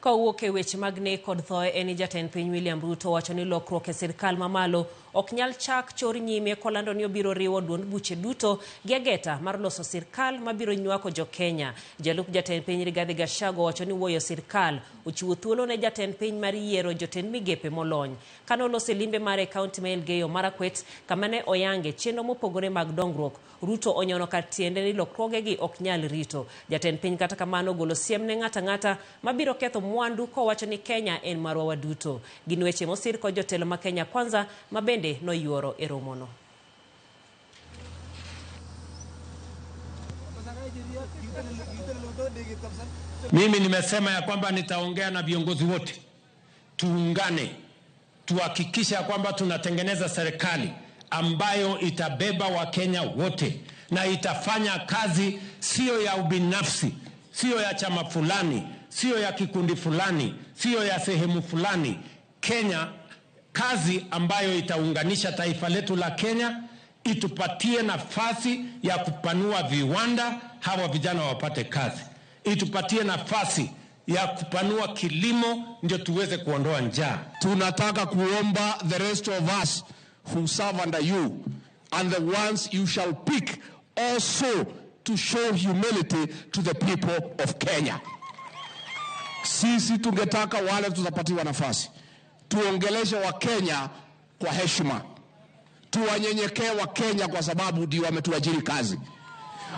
Kawuok e weche mag nek kod thoe en jatend piny William Ruto wacho ni lokruok e sirkal mamalo ok nyal chak chor nyime kolando ni obiro riwo duond buche duto gi ageta mar loso sirkal mabiro nywako jo Kenya. Jalup jatend piny Rigathi Gachagua wacho ni wuoyo sirkal ochiwo thuolo ne jatend piny mar yiero jotend migepe molony. Kano lose limbe mare kaunti ma Elgeyo Marakwet kamane oyange chenro mopogore mag dongruok, Ruto onyono kar tiende ni lokruogegi ok nyal rito. Jatend piny kata kamano golo siem ne ng'ata mabiro ketho mwandu kowacho ni Kenya en marwa waduto. Gin weche mosir kod jotelo ma Kenya Kwanza mabende noyuoro e romono. Mimi nimesema ya kwamba nitaongea na viongozi wote, tuungane, tuhakikisha kwamba tunatengeneza serikali ambayo itabeba Wakenya wote na itafanya kazi sio ya ubinafsi, sio ya chama fulani, sio ya kikundi fulani, sio ya sehemu fulani. Kenya, kazi ambayo itaunganisha taifa letu la Kenya, itupatie nafasi ya kupanua viwanda, hawa vijana wapate kazi. Itupatie nafasi ya kupanua kilimo ndio tuweze kuondoa njaa. Tunataka kuomba the rest of us who serve under you and the ones you shall pick also to show humility to the people of Kenya. Sisi tungetaka wale tutapatiwa nafasi tuongeleshe wa Kenya kwa heshima, tuwanyenyekee wa Kenya kwa sababu ndio wametuajiri kazi.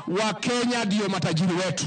Wa Kenya ndio matajiri wetu.